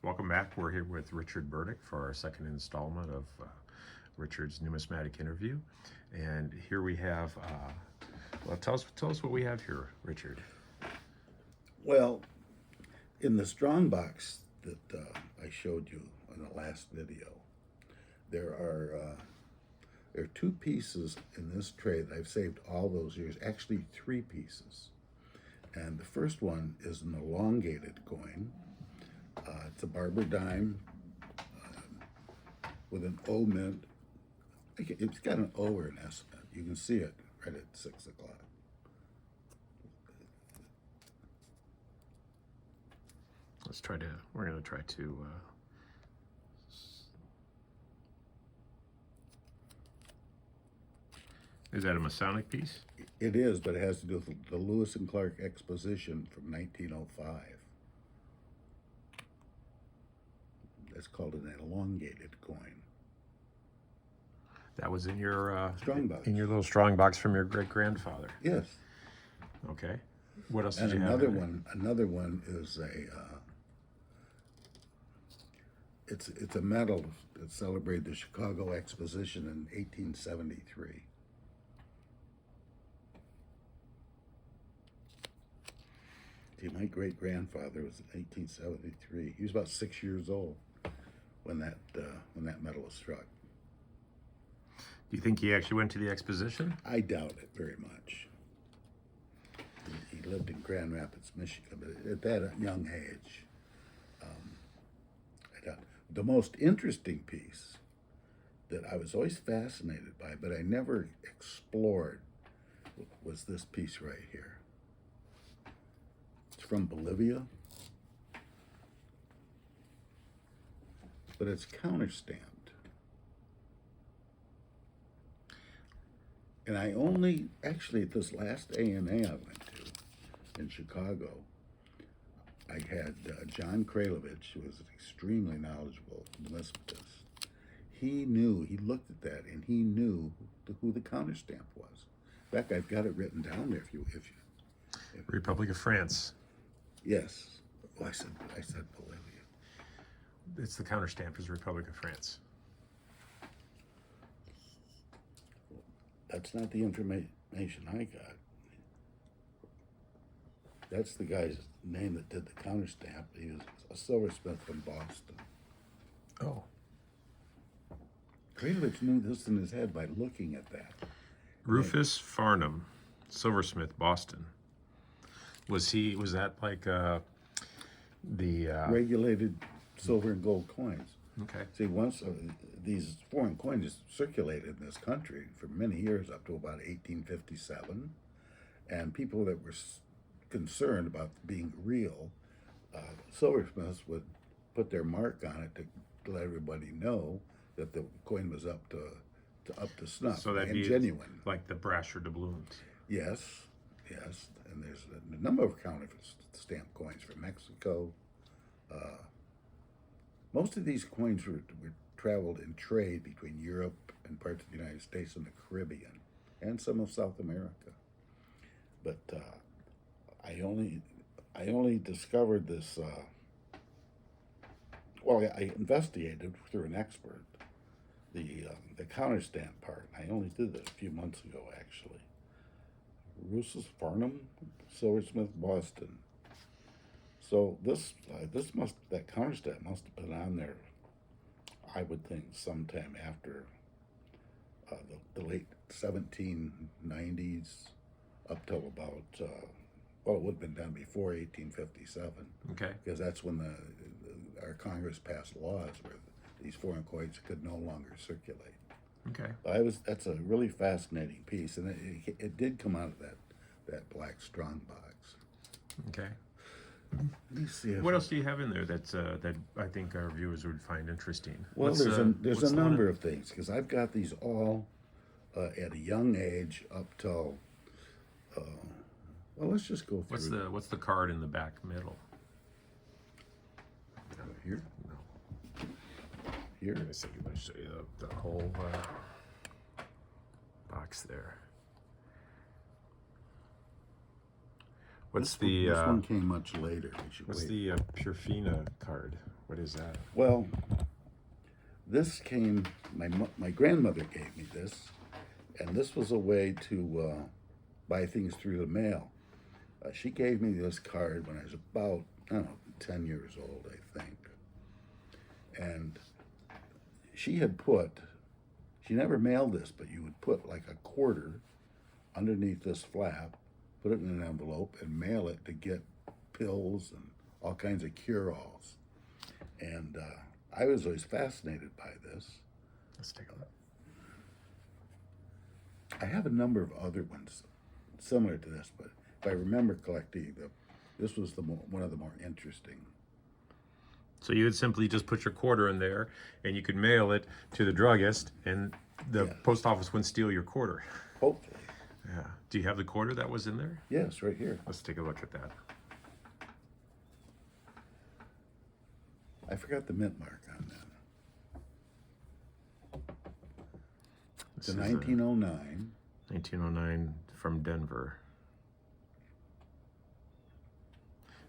Welcome back. We're here with Richard Burdick for our second installment of Richard's Numismatic interview. And here we have, well, tell us what we have here, Richard. Well, in the strong box that I showed you in the last video, there are two pieces in this tray that I've saved all those years, actually three pieces. And the first one is an elongated coin. It's a barber dime with an O mint. It's got an O or an S mint. You can see it right at 6 o'clock. We're going to try to, is that a Masonic piece? It is, but it has to do with the Lewis and Clark Exposition from 1905. That's called an elongated coin. That was in your strong box. In your little strong box from your great-grandfather. Yes. Okay. What else And did you have? another one is it's a medal that celebrated the Chicago Exposition in 1873. See, my great-grandfather was in 1873. He was about 6 years old when that medal was struck. Do you think he actually went to the exposition? I doubt it very much. He lived in Grand Rapids, Michigan, but at that young age, I doubt. The most interesting piece that I was always fascinated by, but I never explored, was this piece right here. It's from Bolivia, but it's counterstamped. And I only, actually at this last ANA I went to in Chicago, I had John Kralovich, who was an extremely knowledgeable numismatist. He looked at that and he knew who the counterstamp was. In fact, I've got it written down there if you Republic of France. Yes. Oh, I said Bolivia. It's the counterstamp is Republic of France. That's not the information I got. That's the guy's name that did the counterstamp. He was a silversmith from Boston. Oh. Kralovich knew this in his head by looking at that. Rufus Farnham, silversmith, Boston. Was that like the regulated silver and gold coins? Okay. See, once these foreign coins circulated in this country for many years up to about 1857, and people that were concerned about being real, silversmiths would put their mark on it to let everybody know that the coin was up to snuff, So that'd and be genuine. like the brasher doubloons. Yes, and there's a number of counterfeit stamp coins from Mexico. Most of these coins were traveled in trade between Europe and parts of the United States and the Caribbean, and some of South America. But I only discovered this. I investigated through an expert the counterstamp part. I only did that a few months ago, actually. Rufus Farnham, silversmith, Boston. So that counterstamp must have been on there, I would think, sometime after the late 1790s up till about, it would have been done before 1857. Okay. Because that's when our Congress passed laws where these foreign coins could no longer circulate. Okay. That's a really fascinating piece, and it did come out of that black strong box. Okay. Let me see What else do you have in there that I think our viewers would find interesting? Well, there's a number of things, because I've got these all at a young age up till. Let's just go through. What's the card in the back middle? Here? No. Here? Let me show you the whole box there. What's This one came much later. What's the Purfina card? What is that? Well, this came, my grandmother gave me this, and this was a way to buy things through the mail. She gave me this card when I was about, I don't know, 10 years old, I think. And she never mailed this, but you would put like a quarter underneath this flap, put it in an envelope, and mail it to get pills and all kinds of cure-alls. And I was always fascinated by this. Let's take a look. I have a number of other ones similar to this, but if I remember collecting, this was one of the more interesting. So you would simply just put your quarter in there, and you could mail it to the druggist, and the post office wouldn't steal your quarter. Hopefully. Yeah. Do you have the quarter that was in there? Yes, right here. Let's take a look at that. I forgot the mint mark on that. It's a 1909. 1909 from Denver.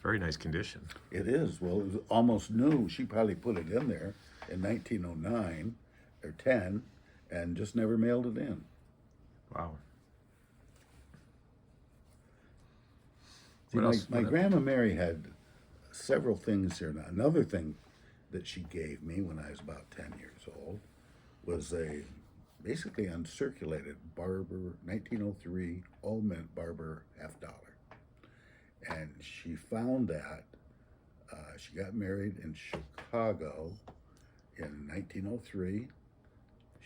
Very nice condition. It is. Well, it was almost new. She probably put it in there in 1909 or 10 and just never mailed it in. Wow. See, my Grandma Mary had several things here. Now, another thing that she gave me when I was about 10 years old was a basically uncirculated Barber 1903 Old Mint Barber $50. And she found that. She got married in Chicago in 1903.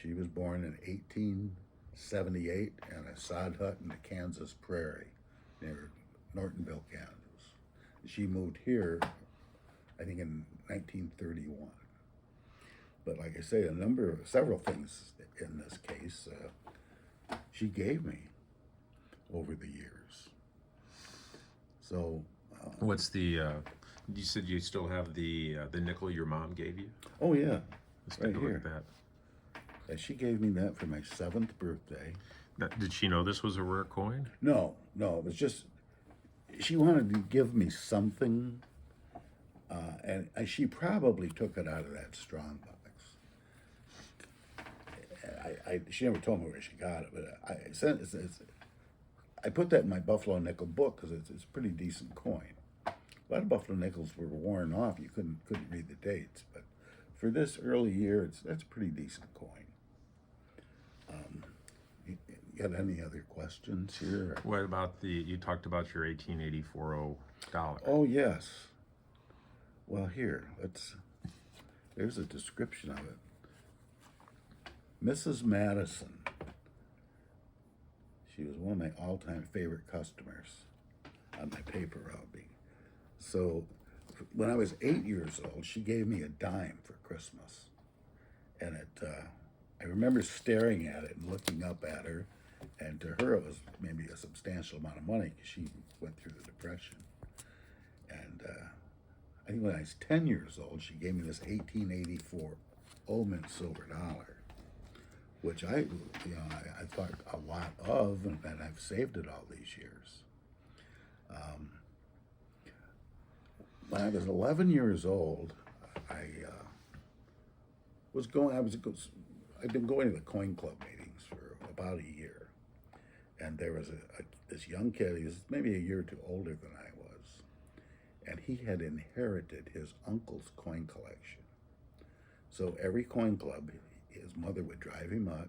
She was born in 1878 in a sod hut in the Kansas Prairie near Nortonville, Kansas. She moved here, I think, in 1931. But like I say, several things in this case she gave me over the years. So, what's the? You said you still have the nickel your mom gave you. Oh yeah, Let's right take a look here. at that. Yeah, she gave me that for my 7th birthday. Now, did she know this was a rare coin? No, it was just she wanted to give me something, and she probably took it out of that strong box. She never told me where she got it, but I put that in my Buffalo nickel book because it's a pretty decent coin. A lot of Buffalo nickels were worn off; you couldn't read the dates. But for this early year, that's a pretty decent coin. You got any other questions here? What about you talked about your 1884 dollar. Oh yes. Well, there's a description of it. Mrs. Madison. She was one of my all-time favorite customers on my paper route. So when I was 8 years old, she gave me a dime for Christmas. And I remember staring at it and looking up at her. And to her, it was maybe a substantial amount of money because she went through the Depression. And I think when I was 10 years old, she gave me this 1884 Old Mint silver dollar, which I thought a lot of, and I've saved it all these years. When I was 11 years old, I'd been going to the coin club meetings for about a year, and there was this young kid. He was maybe a year or two older than I was, and he had inherited his uncle's coin collection. So every coin club, his mother would drive him up,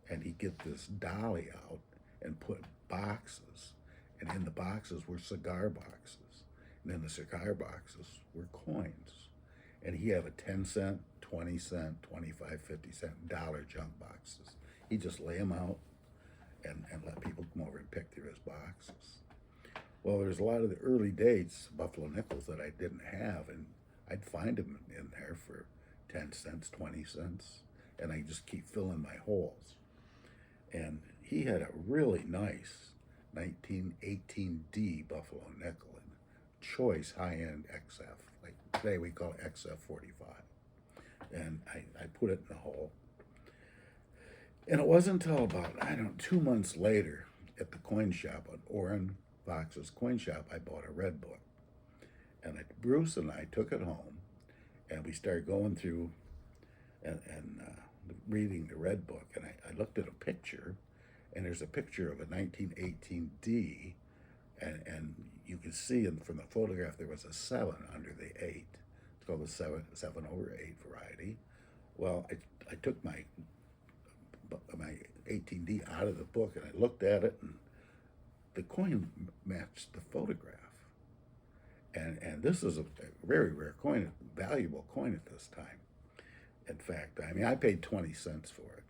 and he'd get this dolly out and put boxes, and in the boxes were cigar boxes, and in the cigar boxes were coins. And he had a 10-cent, 20-cent, 25, 50-cent dollar junk boxes. He'd just lay them out and let people come over and pick through his boxes. Well, there's a lot of the early dates, Buffalo nickels, that I didn't have, and I'd find them in there for 10 cents, 20 cents, and I just keep filling my holes. And he had a really nice 1918D Buffalo nickel, and choice high-end XF, like today we call it XF 45. And I put it in the hole. And it wasn't until about, 2 months later at the coin shop, at Orrin Fox's coin shop, I bought a red book. And Bruce and I took it home, started going through and reading the Red Book, and I looked at a picture, and there's a picture of a 1918D, and you can see from the photograph there was a 7 under the 8. It's called the 7/8 variety. Well, I took my 18D out of the book, and I looked at it, and the coin matched the photograph. And this is a very rare coin, a valuable coin at this time. In fact, I mean, I paid 20 cents for it.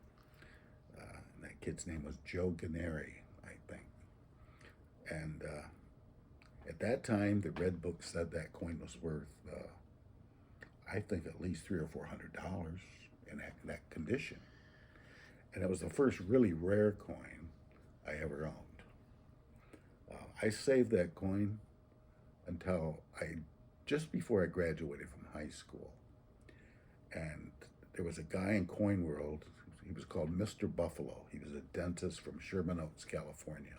And that kid's name was Joe Gennari, I think. And at that time, the Red Book said that coin was worth, I think, at least $300 or $400 in that condition. And it was the first really rare coin I ever owned. I saved that coin until just before I graduated from high school. And there was a guy in Coin World, he was called Mr. Buffalo. He was a dentist from Sherman Oaks, California.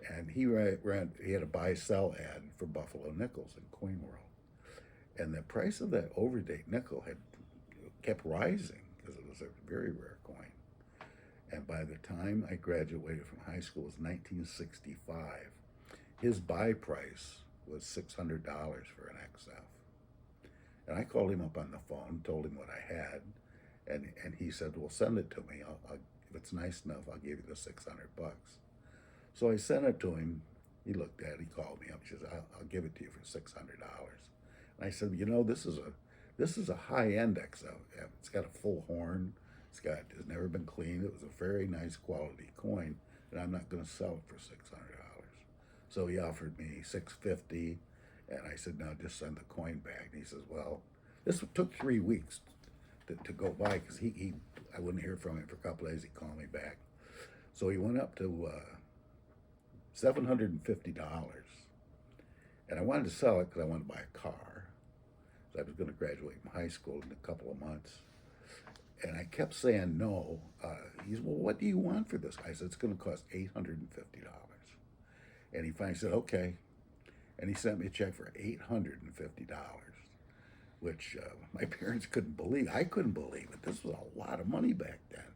And he had a buy-sell ad for Buffalo nickels in Coin World. And the price of that overdate nickel had kept rising because it was a very rare coin. And by the time I graduated from high school, it was 1965. His buy price was $600 for an XF. And I called him up on the phone, told him what I had, and he said, well, send it to me. If it's nice enough, I'll give you the $600. So I sent it to him. He looked at it, he called me up, he says, I'll give it to you for $600. And I said, you know, this is a high-end XF. It's got a full horn. It's never been cleaned. It was a very nice quality coin, and I'm not going to sell it for $600. So he offered me $650, and I said, no, just send the coin back. And he says, well, this took 3 weeks to go by because I wouldn't hear from him for a couple of days. He called me back. So he went up to $750, and I wanted to sell it because I wanted to buy a car. So I was going to graduate from high school in a couple of months. And I kept saying no. He said, well, what do you want for this? I said, it's going to cost $850. And he finally said, okay. And he sent me a check for $850, which my parents couldn't believe. I couldn't believe it. This was a lot of money back then.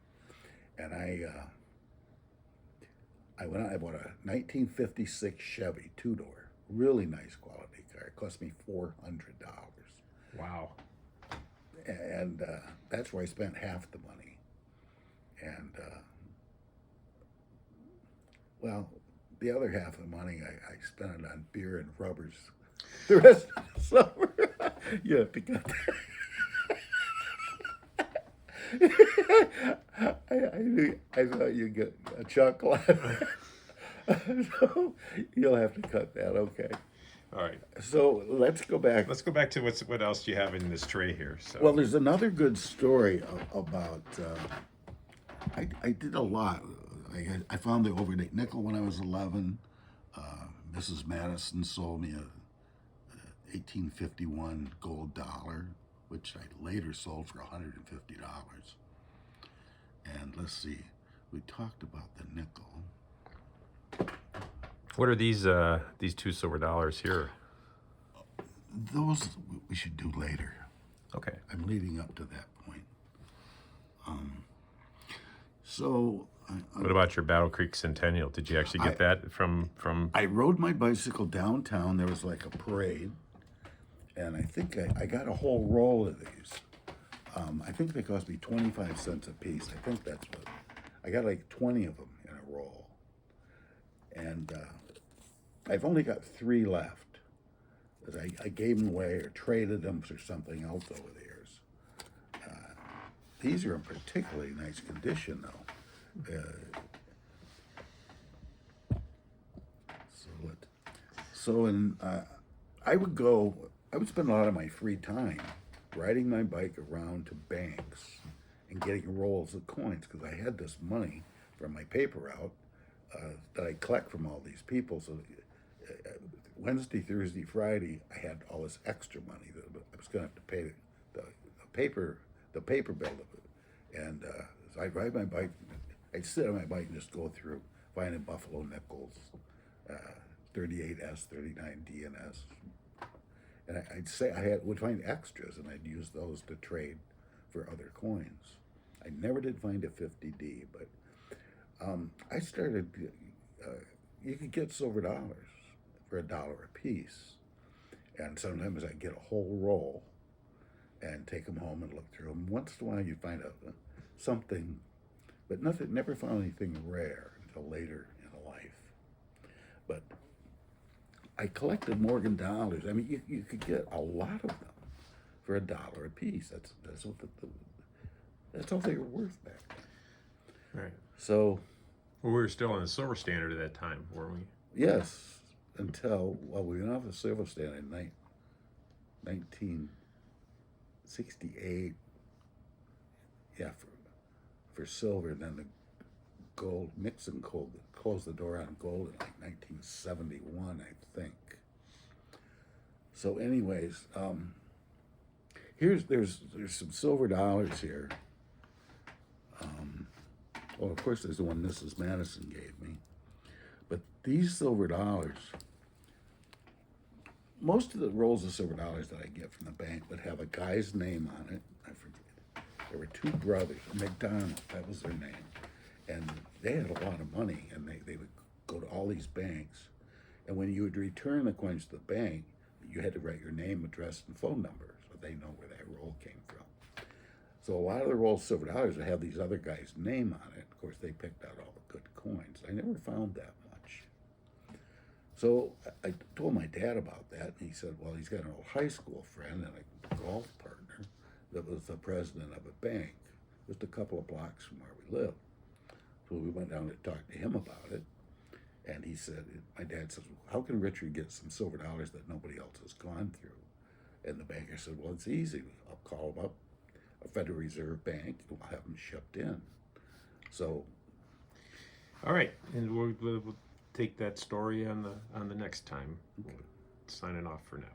And I went out, I bought a 1956 Chevy 2-door, really nice quality car. It cost me $400. Wow. And that's where I spent half the money. And, well, the other half of the money, I spent it on beer and rubbers the rest of the summer. You have to cut that. I thought you'd get a chuckle. So you'll have to cut that, okay. All right. So let's go back. Let's go back to what else do you have in this tray here? So. Well, there's another good story about, I did a lot. I found the overdate nickel when I was 11. Mrs. Madison sold me a 1851 gold dollar, which I later sold for $150. And let's see, we talked about the nickel. What are these two silver dollars here? Those we should do later. Okay. I'm leading up to that point. So. What about your Battle Creek Centennial? Did you actually get that from? I rode my bicycle downtown. There was like a parade, and I think I got a whole roll of these. I think they cost me 25 cents a piece. I think that's what. I got like 20 of them in a roll. And I've only got 3 left. Because I gave them away or traded them for something else over the years. These are in particularly nice condition, though. I would spend a lot of my free time riding my bike around to banks and getting rolls of coins because I had this money from my paper route that I collect from all these people. So Wednesday, Thursday, Friday, I had all this extra money that I was going to have to pay the paper bill. And so I'd ride my bike. I'd sit on my bike and just go through finding Buffalo nickels, 38S, 39D, and S. And I'd say would find extras, and I'd use those to trade for other coins. I never did find a 50D, but I started. You could get silver dollars for $1 a piece, and sometimes I'd get a whole roll and take them home and look through them. Once in a while, you'd find something, but nothing. Never found anything rare until later in life. But I collected Morgan dollars. I mean, you could get a lot of them for $1 a piece. That's what that's all they were worth back then. Right. So, Well, we were still in the silver standard at that time, weren't we? yes, until we went off the silver standard in 1968. Yeah, for silver. Then the gold Nixon closed the door on gold in like 1971, I think. So, anyways, there's some silver dollars here. Well, of course, there's the one Mrs. Madison gave me. But these silver dollars, most of the rolls of silver dollars that I get from the bank would have a guy's name on it. I forget. There were two brothers, McDonald, that was their name. And they had a lot of money, and they would go to all these banks. And when you would return the coins to the bank, you had to write your name, address, and phone number so they know where that roll came from. So a lot of the rolls of silver dollars would have these other guys' name on it. Of course, they picked out all the good coins. I never found that much. So I told my dad about that, and he said, well, he's got an old high school friend and a golf partner that was the president of a bank just a couple of blocks from where we lived. So we went down to talk to him about it, and he said, my dad says, well, how can Richard get some silver dollars that nobody else has gone through? And the banker said, well, it's easy. I'll call him up, a Federal Reserve Bank, and we'll have them shipped in. So, All right, and we'll take that story on the next time. Signing off for now.